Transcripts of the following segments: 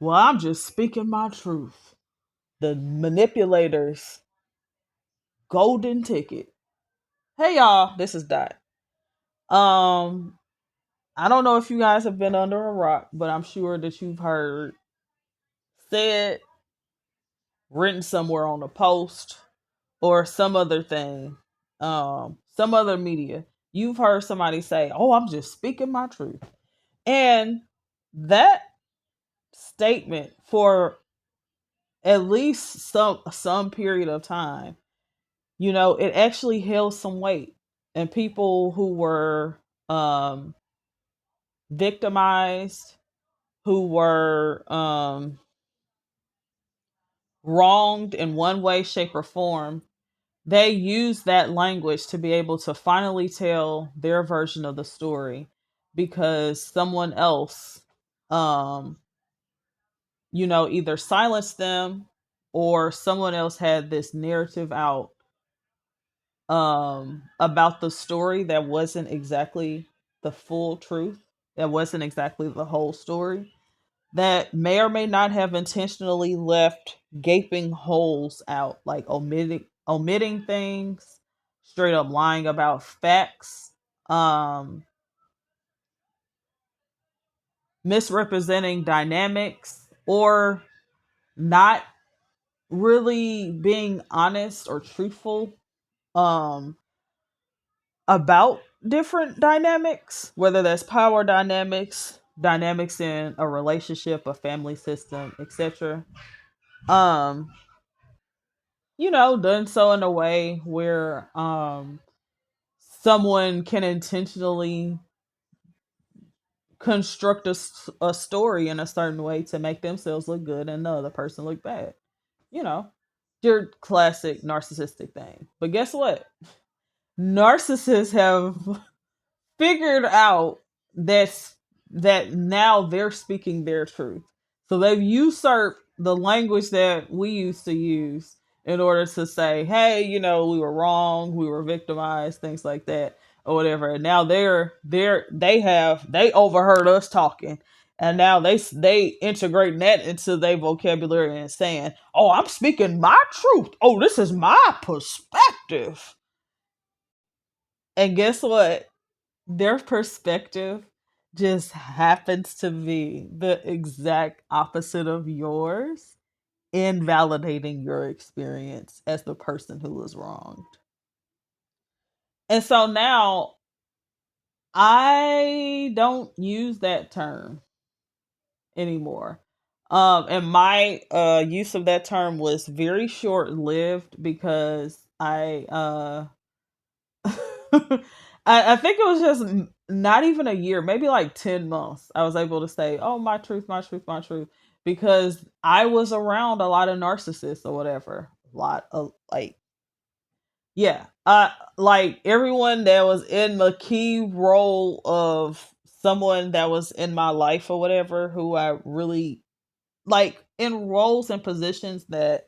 Well, I'm just speaking my truth. The manipulators golden ticket. Hey y'all, this is Dot. Um I don't know if you guys have been under a rock, but I'm sure that you've heard said, written somewhere on a post or some other thing, some other media. You've heard somebody say, "Oh, I'm just speaking my truth." And that statement for at least some period of time, it actually held some weight. And people who were um victimized, who were wronged in one way, shape, or form, they used that language to be able to finally tell their version of the story because someone else, um, either silenced them or someone else had this narrative out about the story that wasn't exactly the full truth, that wasn't exactly the whole story, that may or may not have intentionally left gaping holes out, like omitting things, straight up lying about facts, um, misrepresenting dynamics, or not really being honest or truthful um, about different dynamics, whether that's power dynamics, dynamics in a relationship, a family system, etc. Um, done so in a way where someone can intentionally construct a story in a certain way to make themselves look good and the other person look bad. You know, your classic narcissistic thing. But guess what? Narcissists have figured out this that now they're speaking their truth. So they've usurped the language that we used to use in order to say, hey, we were wrong, we were victimized, things like that, or whatever. And now they overheard us talking. And now they integrate that into their vocabulary and saying, "Oh, I'm speaking my truth. Oh, this is my perspective." And guess what? Their perspective just happens to be the exact opposite of yours, invalidating your experience as the person who was wronged. And so now I don't use that term anymore. And my use of that term was very short lived because I think it was just not even a year, maybe like 10 months. I was able to say, "Oh, my truth, my truth, my truth," because I was around a lot of narcissists or whatever. A lot of yeah, like everyone that was in the key role of someone that was in my life or whatever, who I really like in roles and positions that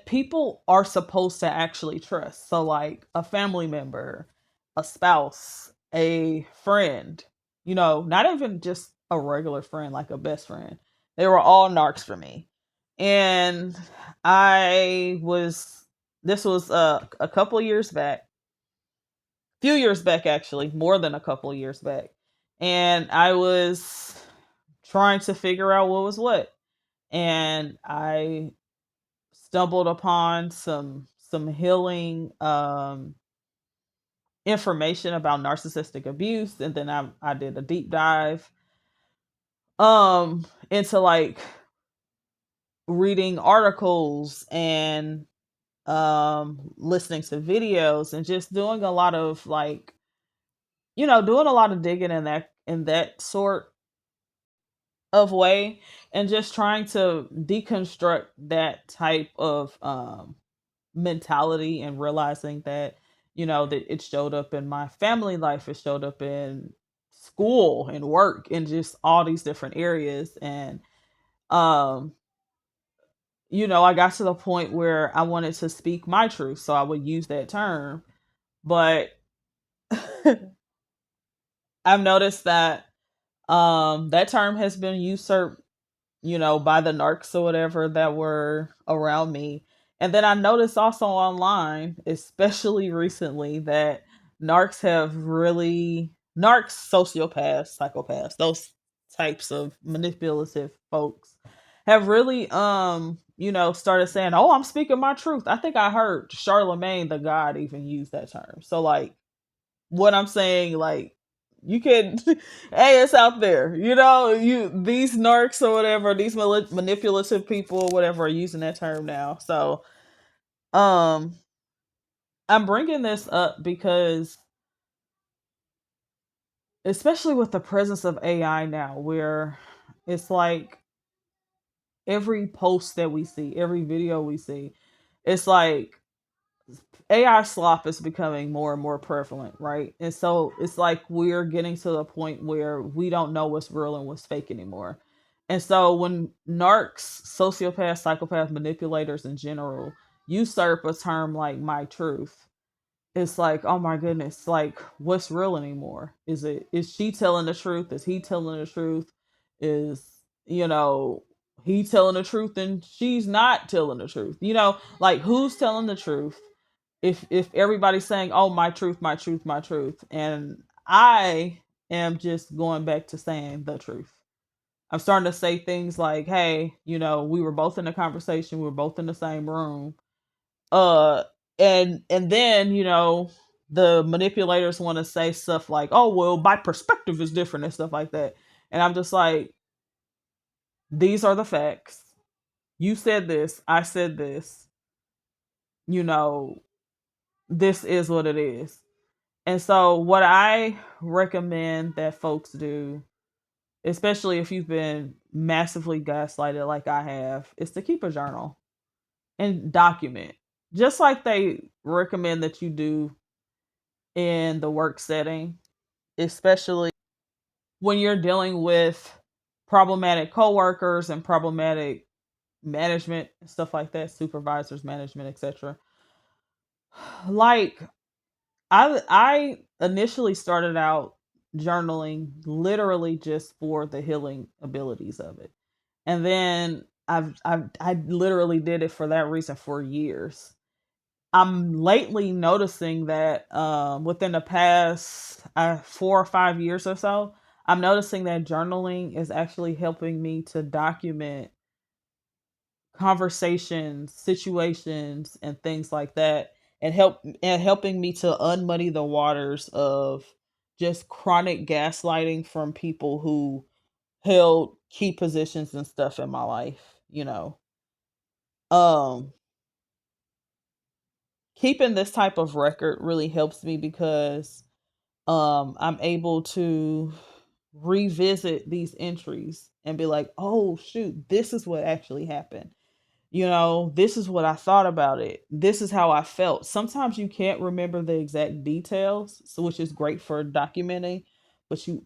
people are supposed to actually trust. So, like a family member, a spouse, a friend, not even just a regular friend, like a best friend. They were all narcs for me. And this was a couple years back, few years back, actually, more than a couple years back. And I was trying to figure out what was what. And I stumbled upon some healing information about narcissistic abuse, and then I did a deep dive into like reading articles and listening to videos and just doing a lot of like doing a lot of digging in that sort of way, and just trying to deconstruct that type of mentality, and realizing that that it showed up in my family life, it showed up in school and work and just all these different areas. And um I got to the point where I wanted to speak my truth, so I would use that term. But I've noticed that that term has been usurped by the narcs or whatever that were around me. And then I noticed also online, especially recently, that narcs, sociopaths, psychopaths, those types of manipulative folks have really started saying, "Oh, I'm speaking my truth." I think I heard Charlemagne the God even use that term. So like what I'm saying, like you can, hey, it's out there. You these narcs or whatever, these manipulative people or whatever are using that term now. So, um, I'm bringing this up because, especially with the presence of AI now, where it's like every post that we see, every video we see, it's like AI slop is becoming more and more prevalent, right? And so it's like we're getting to the point where we don't know what's real and what's fake anymore. And so when narcs, sociopaths, psychopath manipulators in general usurp a term like my truth, it's like, oh my goodness, like what's real anymore? Is she telling the truth? Is he telling the truth? Is, you know, he telling the truth and she's not telling the truth? Like who's telling the truth? If everybody's saying, "Oh, my truth, my truth, my truth," and I am just going back to saying the truth. I'm starting to say things like, "Hey, we were both in a conversation, we were both in the same room." Uh and then, the manipulators want to say stuff like, "Oh, well, my perspective is different," and stuff like that. And I'm just like, "These are the facts. You said this, I said this. You know, this is what it is." And so, what I recommend that folks do, especially if you've been massively gaslighted like I have, is to keep a journal and document. Just like they recommend that you do in the work setting, especially when you're dealing with problematic coworkers and problematic management, stuff like that, supervisors, management, etc. Like I initially started out journaling literally just for the healing abilities of it. And then I literally did it for that reason for years. I'm lately noticing that within the past 4 or 5 years or so, I'm noticing that journaling is actually helping me to document conversations, situations, and things like that, and helping me to unmuddy the waters of just chronic gaslighting from people who held key positions and stuff in my life. Um Keeping this type of record really helps me because I'm able to revisit these entries and be like, "Oh shoot, this is what actually happened. This is what I thought about it. This is how I felt." Sometimes you can't remember the exact details, so which is great for documenting, but you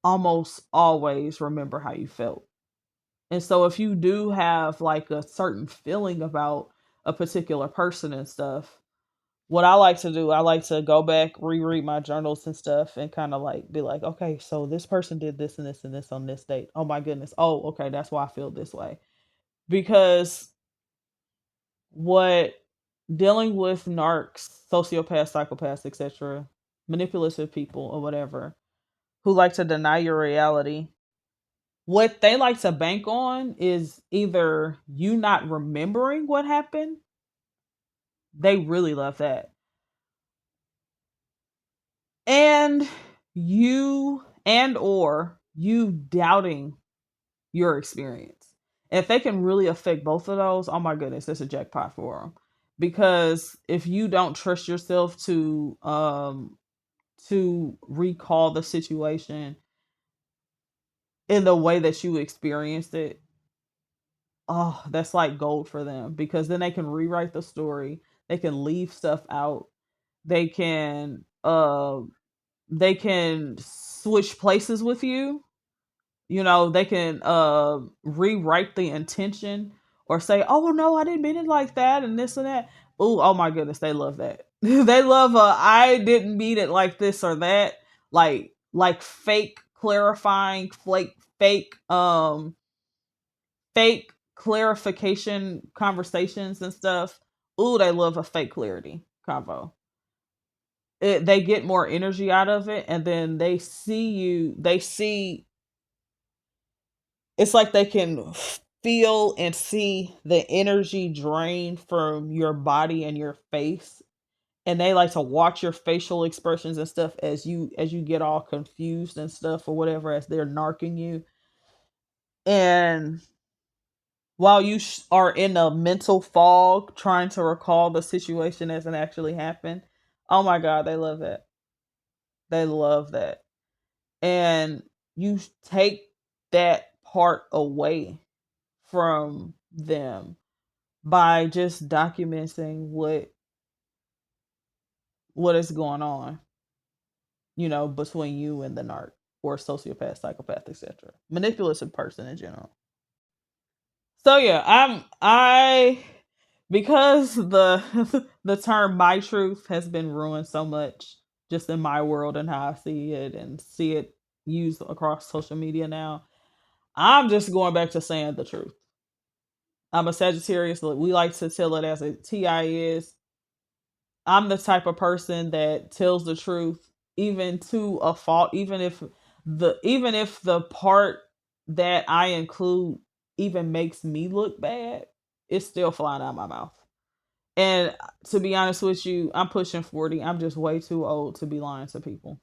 almost always remember how you felt. And so if you do have like a certain feeling about a particular person and stuff, what I like to do, I like to go back, reread my journals and stuff, and kind of like be like, "Okay, so this person did this and this and this on this date. Oh my goodness. Oh, okay, that's why I feel this way." Because what dealing with narcs, sociopaths, psychopaths, etc., manipulative people or whatever, who like to deny your reality, what they like to bank on is either you not remembering what happened. They really love that. And you doubting your experience. If they can really affect both of those, oh my goodness, it's a jackpot for them. Because if you don't trust yourself to recall the situation in the way that you experienced it, oh, that's like gold for them, because then they can rewrite the story, they can leave stuff out, they can they can switch places with you. They can rewrite the intention or say, "Oh no, I didn't mean it like that," and this and that. Oh my goodness, they love that. They love "I didn't mean it like this or that," like fake clarifying, fake fake clarification conversations and stuff. Ooh, they love a fake clarity convo. They get more energy out of it, and then they see you. They see it's like they can feel and see the energy drain from your body and your face, and they like to watch your facial expressions and stuff as you get all confused and stuff or whatever as they're narking you. And while you are in a mental fog trying to recall the situation as it actually happened, oh my god, they love that. They love that. And you take that part away from them by just documenting what is going on, between you and the narc or sociopath, psychopath, etc. Manipulative person in general. So yeah, I because the the term my truth has been ruined so much just in my world and how I see it and see it used across social media now. I'm just going back to saying the truth. I'm a Sagittarius. We like to tell it as a TI is. I'm the type of person that tells the truth even to a fault, even if the part that I include even makes me look bad, it's still flying out of my mouth. And to be honest with you, I'm pushing 40. I'm just way too old to be lying to people.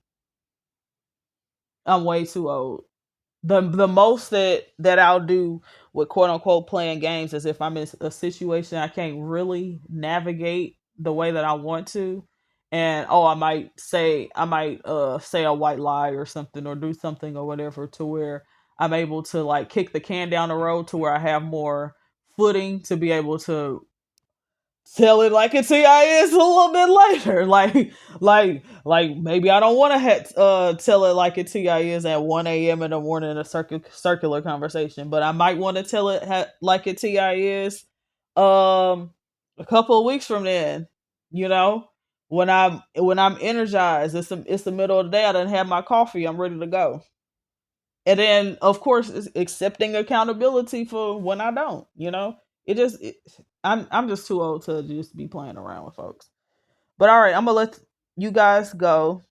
I'm way too old. The most that I'll do with quote unquote playing games is if I'm in a situation I can't really navigate the way that I want to, and I might say a white lie or something or do something or whatever to where I'm able to like kick the can down the road to where I have more footing to be able to tell it like it's CIS a little bit later. Like maybe I don't want to tell it like it's CIS at 1 a.m. in the morning in a circular conversation, but I might want to tell it like it's CIS a couple of weeks from then, you know, when I'm energized. It's the middle of the day. I done had my coffee. I'm ready to go. And then of course it's accepting accountability for when I don't, it just it, I'm just too old to just be playing around with folks. But all right, I'm gonna let you guys go.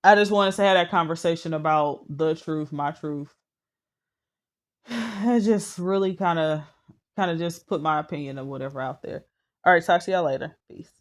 I just wanted to have that conversation about the truth, my truth. I just really kind of just put my opinion of whatever out there. All right, talk to y'all later. Peace.